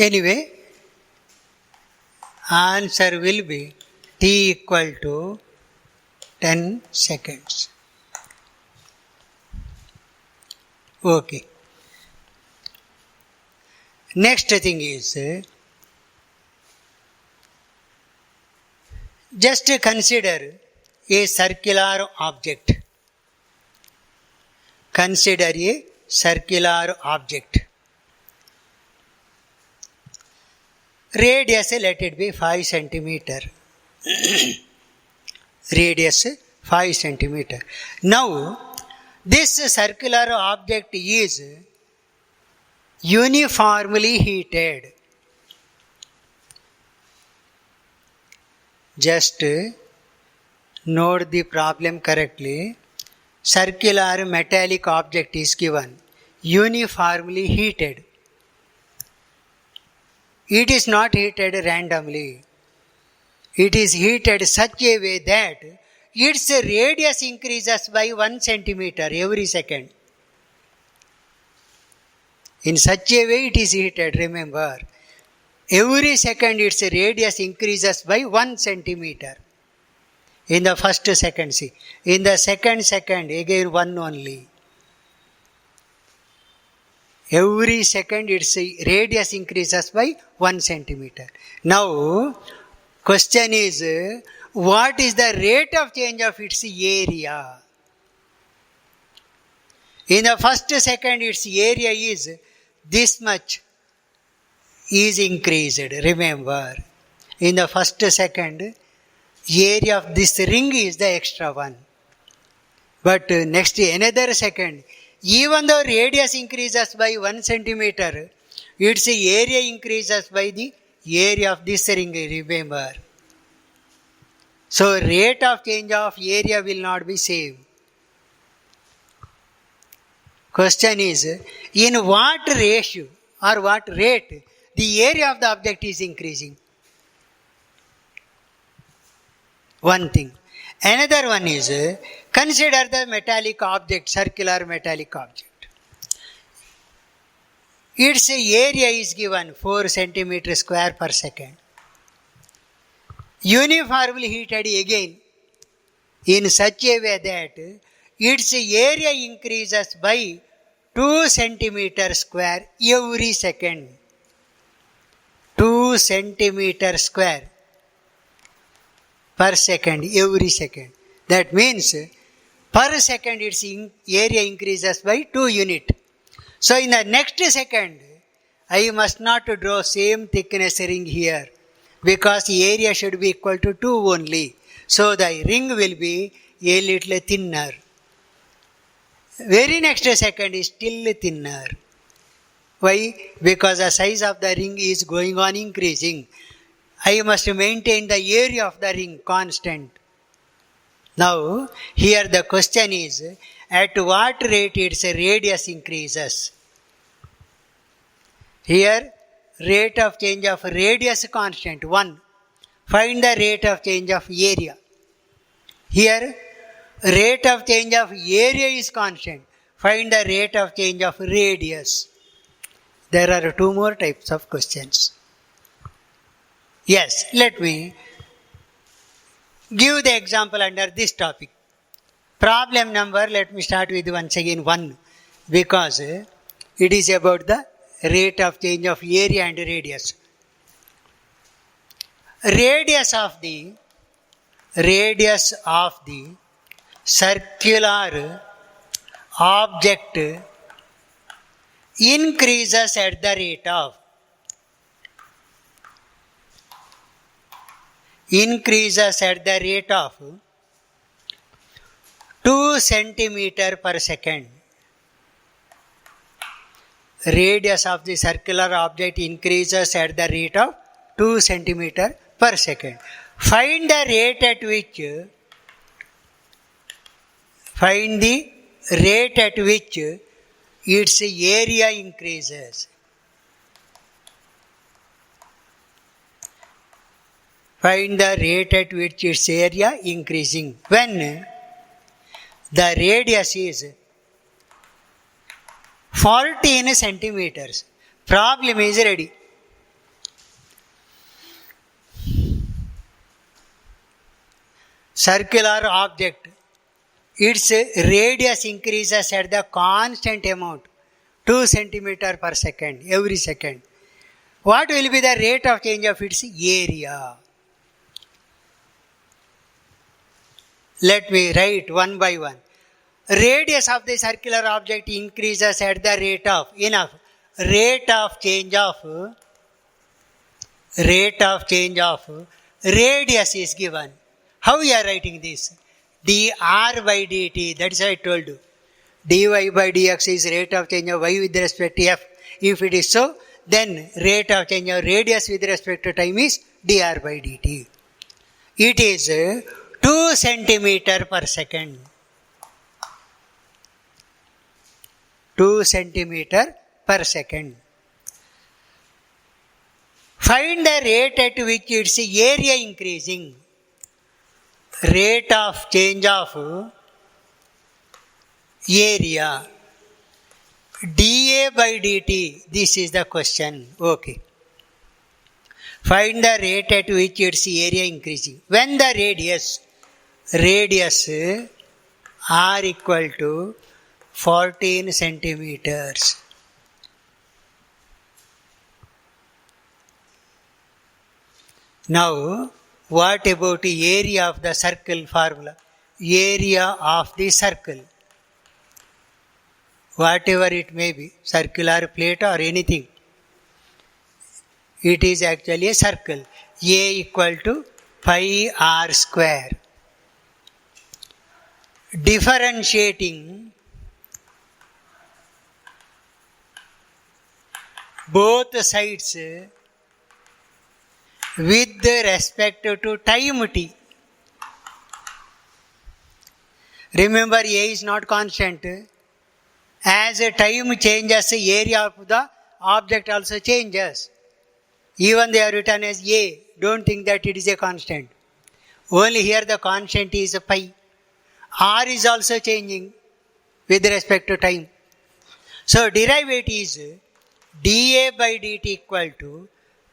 Anyway, answer will be t equal to 10 seconds. Okay. Next thing is, just consider a circular object. Consider a circular object. Radius, let it be 5 centimeter. Radius 5 centimeter. Now, this circular object is uniformly heated. Just note the problem correctly. Circular metallic object is given, uniformly heated. It is not heated randomly. It is heated such a way that its radius increases by 1 centimeter every second. In such a way it is heated, remember. Every second its radius increases by 1 centimeter. In the first second, see. In the second, again 1 only. Every second its radius increases by 1 centimeter. Now, question is, what is the rate of change of its area? In the first second its area is this much is increased. Remember, in the first second, area of this ring is the extra one. But next another second, even though radius increases by 1 centimeter, its area increases by the area of this ring, remember. So rate of change of area will not be same. Question is, in what ratio or what rate the area of the object is increasing? One thing. Another one is, consider the metallic object, circular metallic object. Its area is given 4 centimeter square per second. Uniformly heated again in such a way that its area increases by 2 centimeter square every second. 2 centimeter square per second, every second. That means per second its area increases by 2 units. So in the next second, I must not draw same thickness ring here, because area should be equal to 2 only. So the ring will be a little thinner. Very next second is still thinner. Why? Because the size of the ring is going on increasing. I must maintain the area of the ring constant. Now, here the question is, at what rate its radius increases? Here, rate of change of radius constant, 1. Find the rate of change of area. Here, rate of change of area is constant. Find the rate of change of radius. There are 2 more types of questions. Yes, let me give the example under this topic. Problem number, let me start with once again 1, because it is about the rate of change of area and radius. Radius of the circular object increases at the rate of 2 centimeter per second. Radius of the circular object increases at the rate of 2 centimeter per second. Find the rate at which its area increases. Find the rate at which its area increasing when the radius is 14 centimeters. Problem is ready. circular object, its radius increases at the constant amount, 2 centimeter per second, every second. What will be the rate of change of its area? Let me write one by one. Radius of the circular object increases at the rate of, enough, rate of change of radius is given. How we are writing this? dr by dt, that is I told you. dy by dx is rate of change of y with respect to f. If it is so, then rate of change of radius with respect to time is dr by dt. It is 2 centimeter per second. 2 centimeter per second. Find the rate at which its area increasing. Rate of change of area. dA by dt, this is the question. Okay. Find the rate at which its area increasing. When the radius r equal to 14 centimeters. Now, what about the area of the circle formula? Area of the circle, whatever it may be, circular plate or anything, it is actually a circle. A equal to pi r square. Differentiating both sides with respect to time t. Remember, a is not constant. As time changes, area of the object also changes. Even they are written as a. Don't think that it is a constant. Only here the constant is pi. R is also changing with respect to time. So derivative is dA by dt equal to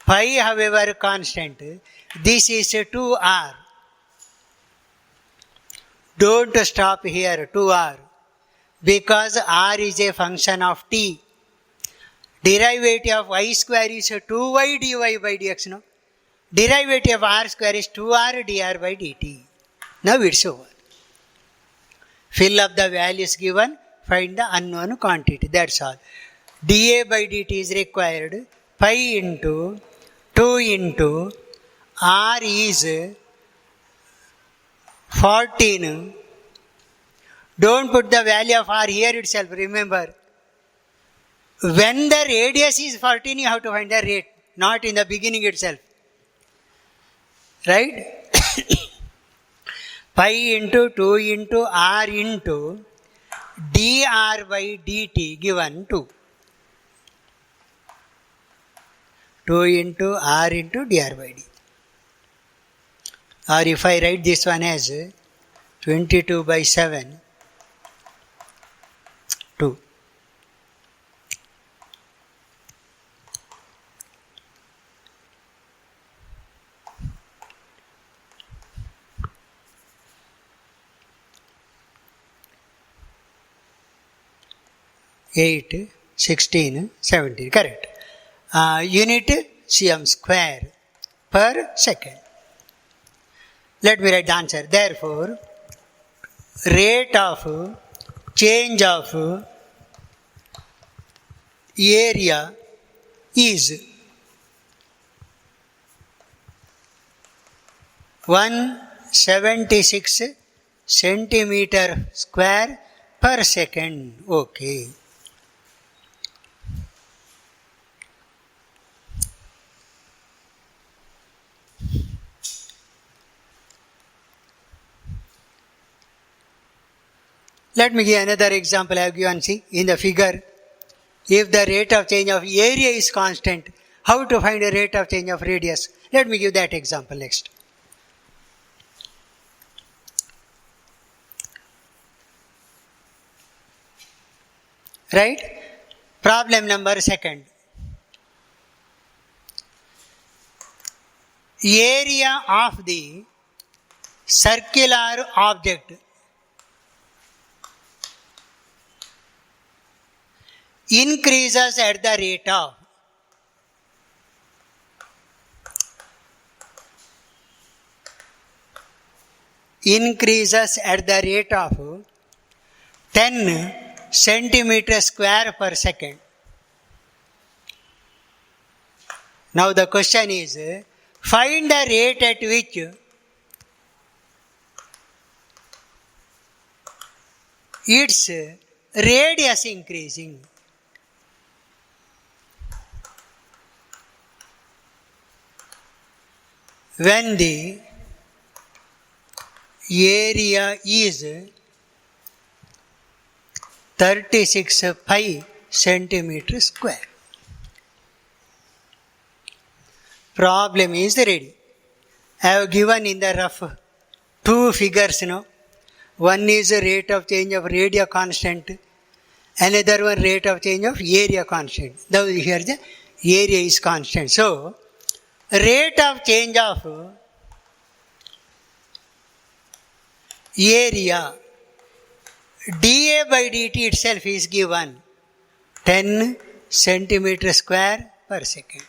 pi, however constant. This is 2r. Don't stop here, 2r. Because r is a function of t. Derivative of y square is 2y dy by dx. No? Derivative of r square is 2r dr by dt. Now it's over. Fill up the values given, find the unknown quantity. That's all. dA by dt is required. Pi into 2 into r is 14. Don't put the value of r here itself. Remember, when the radius is 14, you have to find the rate, not in the beginning itself. Right? Pi into 2 into r into dr by dt given 2. 2 into r into dr by dt. Or if I write this one as 22 by 7, 2. Eight, 16, 17, correct. Unit cm square per second. Let me write the answer. Therefore, rate of change of area is 176 centimeter square per second. Okay. Let me give another example I have given. See, in the figure, if the rate of change of area is constant, how to find a rate of change of radius? Let me give that example next. Right? Problem number second. Area of the circular object increases at the rate of increases at the rate of 10 centimeters square per second. Now the question is, find the rate at which its radius increasing. When the area is 36 pi centimeter square. Problem is ready. I have given in the rough two figures now. One is the rate of change of radii constant, another one rate of change of area constant. Now here the area is constant. So, rate of change of area dA by dt itself is given 10 centimeter square per second.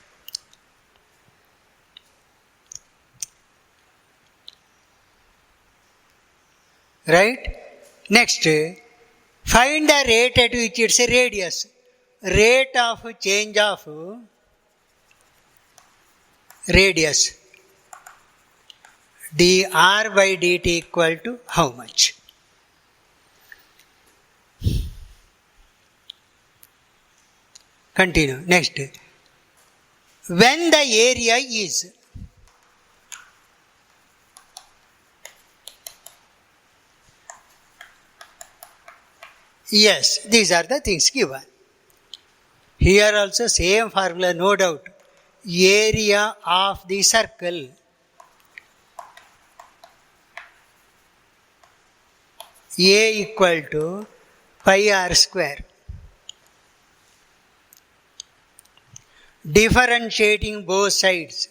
Right? Next, find the rate at which its radius. Rate of change of radius. dr by dt equal to how much? Continue. Next, when the area is yes, these are the things given. Here also same formula, no doubt. Area of the circle A equal to pi r square. Differentiating both sides.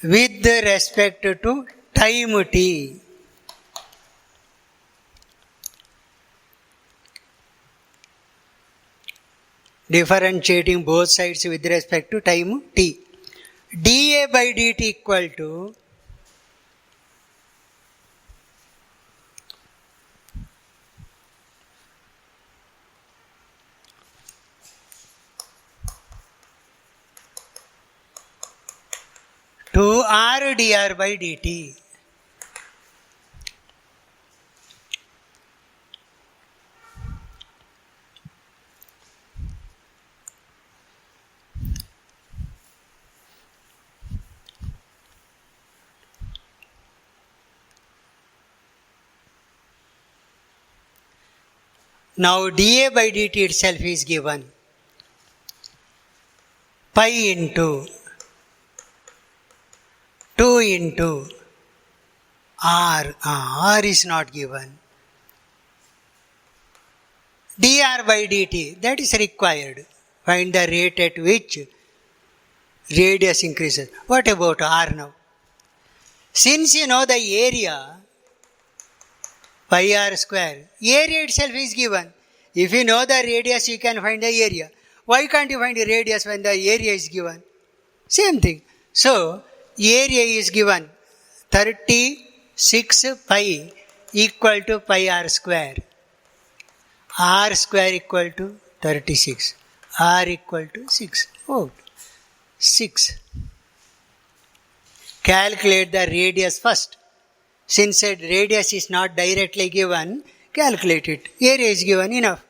With respect to time t. Differentiating both sides with respect to time t. dA by dt equal to to r dr by dt. Now dA by dt itself is given pi into 2 into r. R is not given. dr by dt, that is required. Find the rate at which radius increases. What about r now? Since you know the area pi r square, area itself is given. If you know the radius, you can find the area. Why can't you find the radius when the area is given? Same thing. So, area is given 36 pi equal to pi r square. R square equal to 36. R equal to 6. Oh, 6. Calculate the radius first. Since the radius is not directly given, calculate it. Area is given, enough.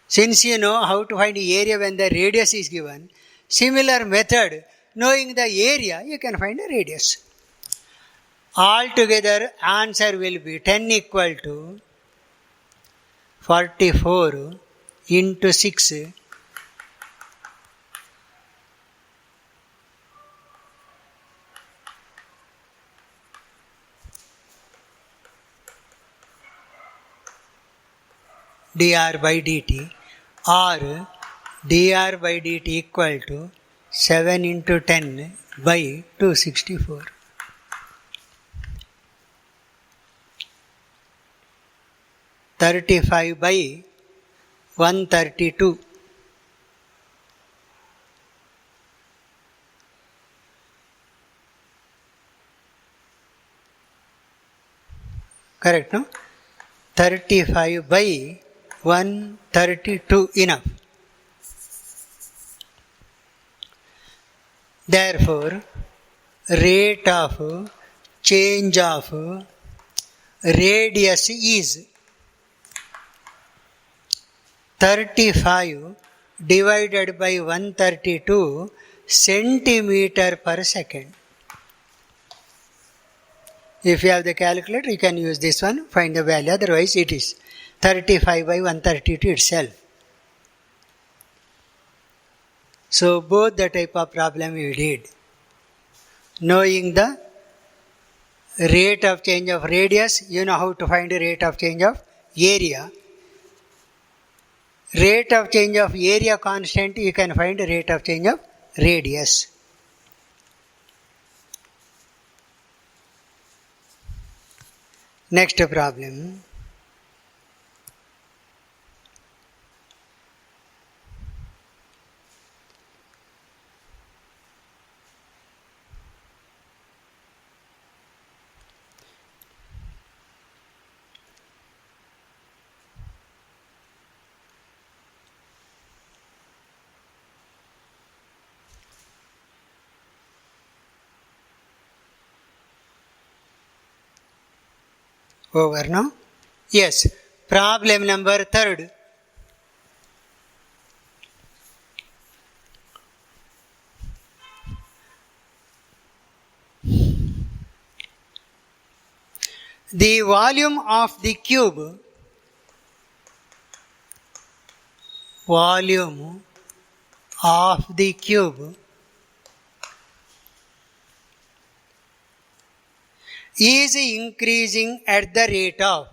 Since you know how to find the area when the radius is given, similar method, knowing the area, you can find the radius. Altogether, answer will be 10 equal to 44 into 6 dr by dt, or dr by dt equal to 7 into 10 by 264. $35 by 132. Correct, no? 35 by 132 enough. Therefore, rate of change of radius is 35 divided by 132 centimeter per second. If you have the calculator, you can use this one, find the value, otherwise it is 35 by 132 itself. So both the type of problem we did. Knowing the rate of change of radius, you know how to find the rate of change of area. Rate of change of area constant, you can find the rate of change of radius. Next problem. Over, no? Yes. Problem number 3. The volume of the cube is increasing at the rate of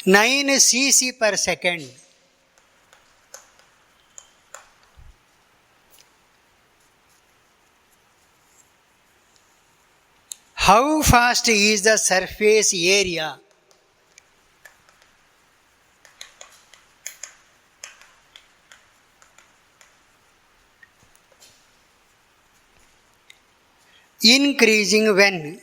nine cc per second. How fast is the surface area increasing when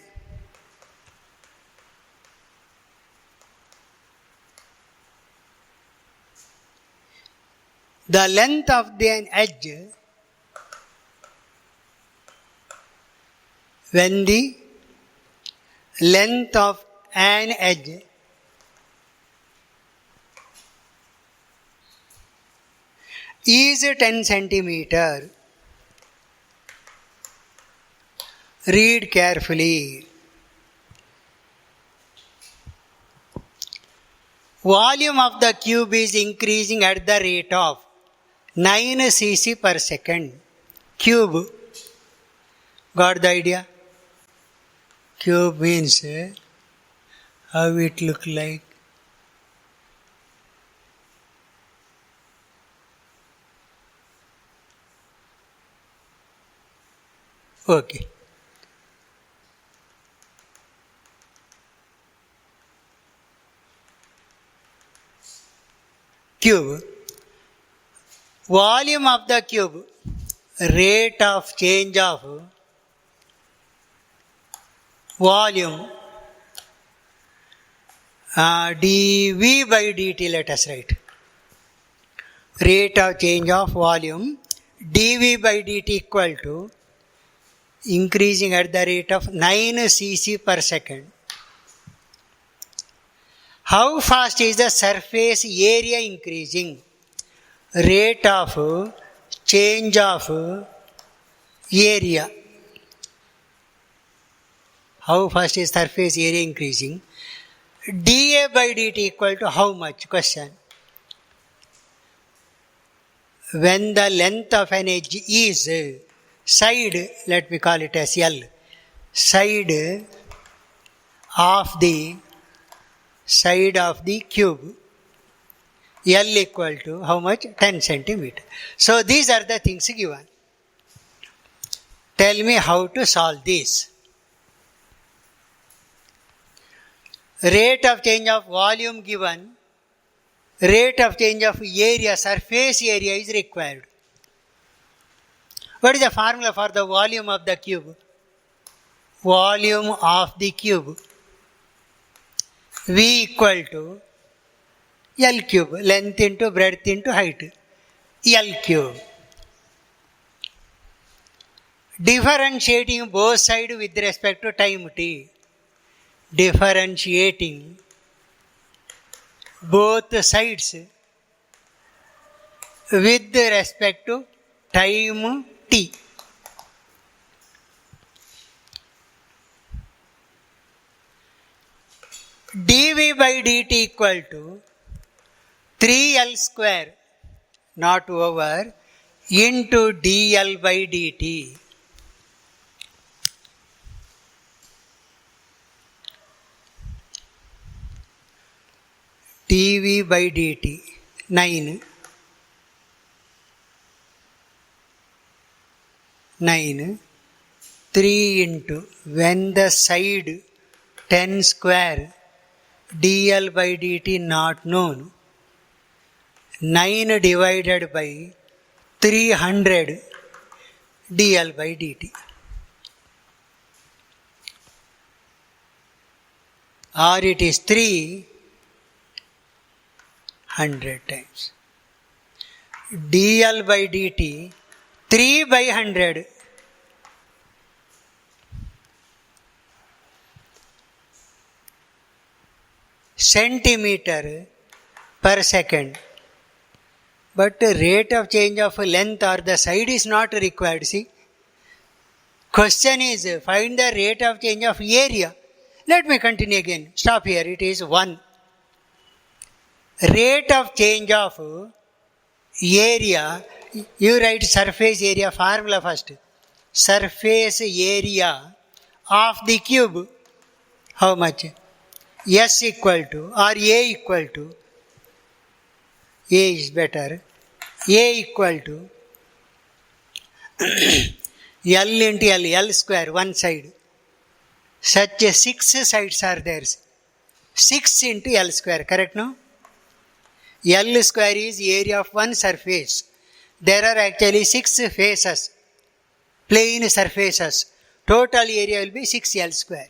the length of an edge, when the length of an edge is 10 centimeter. Read carefully. Volume of the cube is increasing at the rate of 9 cc per second. Cube. Got the idea? Cube means how it look like. Okay. Cube. Volume of the cube, rate of change of volume, dV by dt, let us write. Rate of change of volume, dV by dt equal to increasing at the rate of 9 cc per second. How fast is the surface area increasing? Rate of change of area. How fast is surface area increasing? dA by dt equal to how much? Question. When the length of an edge is side, let me call it as L, side of the cube, L equal to how much? 10 centimeter. So these are the things given. Tell me how to solve this. Rate of change of volume given, rate of change of area, surface area is required. What is the formula for the volume of the cube? Volume of the cube, V equal to L cube, length into breadth into height, L cube. Differentiating both sides with respect to time t. Differentiating both sides with respect to time t. dV by dt equal to 3L square, not over, into dL by dt. dV by dt, 9, 3 into, when the side 10 square, dL by dt not known, 9 divided by 300 dL by dt. Or it is 300 times. dL by dt, 3 by 100. Centimeter per second. But rate of change of length or the side is not required. See, question is find the rate of change of area. Let me continue again. Stop here. It is 1. Rate of change of area. You write surface area formula first. Surface area of the cube. How much? S equal to or A equal to, A is better, A equal to L into L square, one side. Such 6 sides are there. 6 into L square, correct no? L square is area of one surface. There are actually 6 faces, plane surfaces. Total area will be 6L square.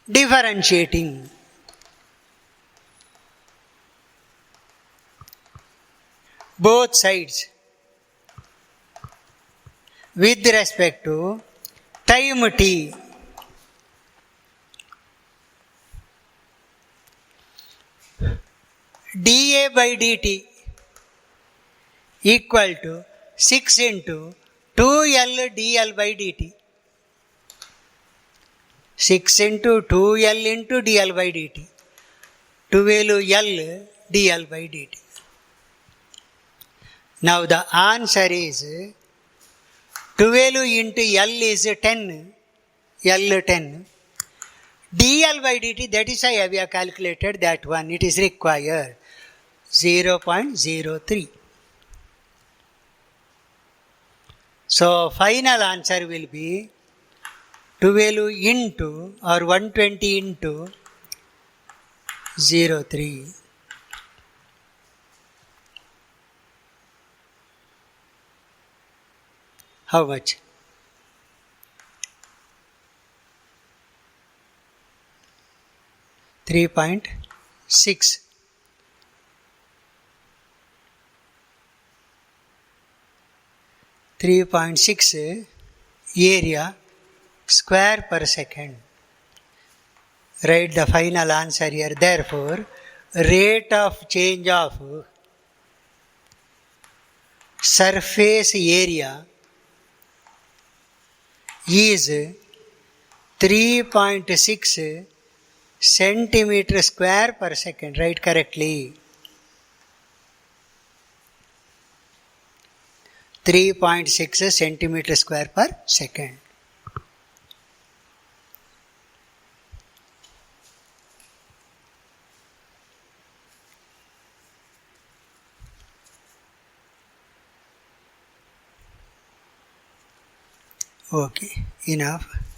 Differentiating both sides with respect to time t. dA by dt equal to 6 into 2L dL by dt. 6 into 2L into dL by dt. 12L dL by dt. Now the answer is 12 into L is 10. L 10. dL by dt, that is why we have calculated that one. It is required 0.03. So final answer will be 12 into or 120 into 03. How much? $3.6. $3.6 area square per second. Write the final answer here. Therefore, rate of change of surface area is 3.6 centimeter square per second. Write correctly. 3.6 centimeter square per second. Okay, enough.